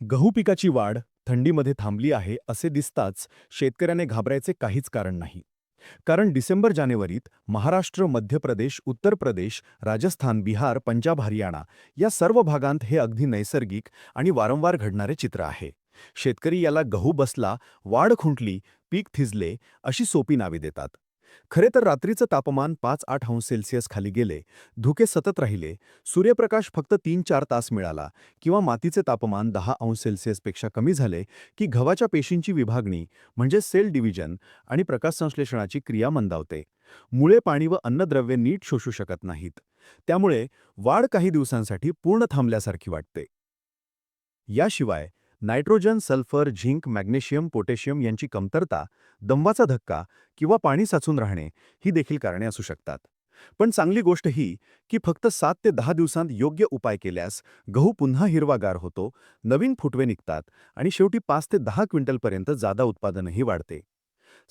गहू पिकाची वाढ थंडीमध्ये थांबली आहे असे दिसताच शेतकऱ्याने घाबरायचे काहीच कारण नाही. कारण डिसेंबर-जानेवारीत महाराष्ट्र, मध्य प्रदेश, उत्तर प्रदेश, राजस्थान, बिहार, पंजाब, हरियाणा या सर्व भागांत हे अगदी नैसर्गिक आणि वारंवार घडणारे चित्र आहे. शेतकरी याला गहू बसला, वाढ खुंटली, पीक थिजले अशी सोपी नावे देतात. खरे तर रात्रीचं तापमान 5-8 अंश सेल्सिअस खाली गेले, धुके सतत राहिले, सूर्यप्रकाश फक्त 3-4 तास मिळाला किंवा मातीचे तापमान 10 अंश सेल्सिअसपेक्षा कमी झाले की गव्हाच्या पेशींची विभागणी म्हणजे सेल डिव्हिजन आणि प्रकाशसंश्लेषणाची क्रिया मंदावते. मुळे पाणी व अन्नद्रव्ये नीट शोषू शकत नाहीत. त्यामुळे वाढ काही दिवसांसाठी पूर्ण थांबल्यासारखी वाटते. याशिवाय nitrogen, sulphur, zinc, magnesium, potassium यांची कमतरता, दंवाचा धक्का किंवा पाणी साचून राहणे ही देखील कारणे असू शकतात. पण चांगली गोष्ट ही की फक्त 7 ते 10 दिवसांत योग्य उपाय केल्यास गहू पुन्हा हिरवागार होतो, नवीन फुटवे निघतात आणि शेवटी 5 ते 10 क्विंटलपर्यंत जादा उत्पादनही वाढते.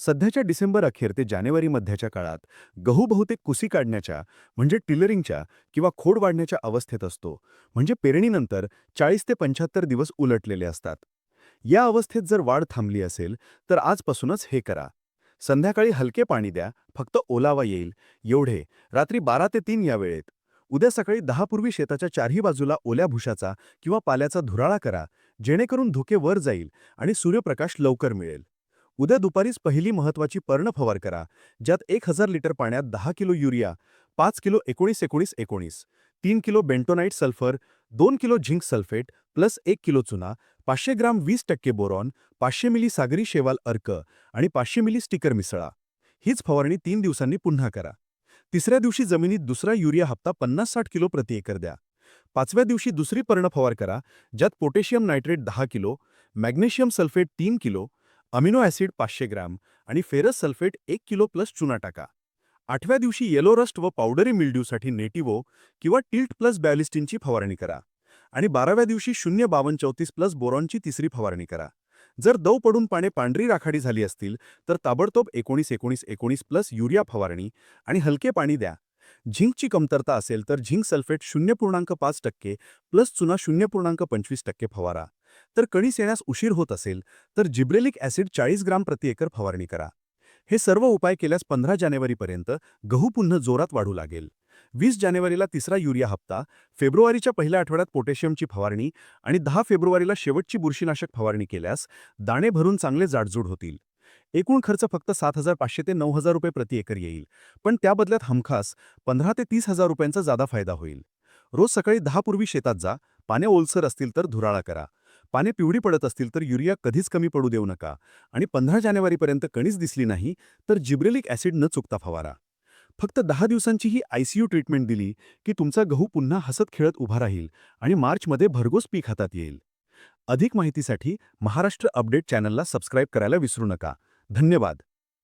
सध्याच्या डिसेंबर अखेर ते जानेवारी मध्याच्या काळात गहू बहुतेक कुसी काढण्याच्या म्हणजे टिलरिंगच्या किंवा खोड वाढण्याच्या अवस्थेत असतो, म्हणजे पेरणीनंतर 40 ते 75 दिवस उलटलेले असतात. या अवस्थेत जर वाढ थांबली असेल तर आजपासूनच हे करा. संध्याकाळी हलके पाणी द्या, फक्त ओलावा येईल एवढे, रात्री 12 ते 3 या वेळेत. उद्या सकाळी 10 पूर्वी शेताच्या चारही बाजूला ओल्या भुशाचा किंवा पाल्याचा धुराळा करा, जेणेकरून धुके वर जाईल आणि सूर्यप्रकाश लवकर मिळेल. उद्या दुपारीच पहिली महत्त्वाची पर्णफवार करा, ज्यात 1000 लिटर पाण्यात 10 kilo urea, 5 kilo 19-19-19, 3 kilo bentonite sulphur, 2 kilo zinc sulphate plus 1 kilo चुना, 500 ग्राम 20% बोरॉन, 500 मिली सागरी शेवाल अर्क आणि 500 मिली स्टिकर मिसळा. हीच फवारणी 3 दिवसांनी पुन्हा करा. तिसऱ्या दिवशी जमिनीत दुसरा युरिया हप्ता 50-60 किलो प्रति एकर द्या. 5व्या दिवशी दुसरी पर्णफवार करा, ज्यात potassium nitrate 10 kilo, magnesium sulphate 3 kilo, amino acid 500 gram आणि फेरस सल्फेट 1 किलो प्लस चुना टाका. 8व्या दिवशी येलो रस्ट व पावडरी मिल्ड्यूसाठी नेटिवो किंवा टिल्ट प्लस बॅलिस्टिनची फवारणी करा आणि 12व्या दिवशी 05234 प्लस बोरॉनची तिसरी फवारणी करा. जर दव पडून पाने पांढरी राखाडी झाली असतील तर ताबडतोब 19-19-19 प्लस युरिया फवारणी आणि हलके पाणी द्या. झिंकची कमतरता असेल तर झिंक सल्फेट 0.5% प्लस चुना 0.25% फवारा. तर कणीस येण्यास उशीर होत असेल तर जिब्रेलिक ॲसिड 40 ग्राम प्रति एकर फवारणी करा. हे सर्व उपाय केल्यास 15 जानेवारीपर्यंत गहू पुन्हा जोरात वाढू लागेल. 20 जानेवारीला तिसरा युरिया हप्ता, फेब्रुवारीच्या पहिल्या आठवड्यात पोटॅशियमची फवारणी आणि 10 फेब्रुवारीला शेवटची बुरशीनाशक फवारणी केल्यास दाणे भरून चांगले जाडजूड होतील. एकूण खर्च फक्त 7,500 ते 9,000 रुपये प्रति एकर येईल, पण त्या बदल्यात हमखास 15 ते 30,000 रुपयांचा जादा फायदा होईल. रोज सकाळी 10 पूर्वी शेतात जा, पाने ओलसर असतील तर धुराळा करा. पाने पिवळी पडत असतील तर युरिया कधीच कमी पडू देऊ नका आणि 15 जानेवारीपर्यंत कणीच दिसली नाही तर जिब्रेलिक ॲसिड न चुकता फवारा. फक्त 10 दिवसांची ही आयसीयू ट्रीटमेंट दिली की तुमचा गहू पुन्हा हसत खेळत उभा राहील आणि मार्चमध्ये भरघोस पीक हातात येईल. अधिक माहितीसाठी महाराष्ट्र अपडेट चॅनलला सबस्क्राईब करायला विसरू नका. धन्यवाद.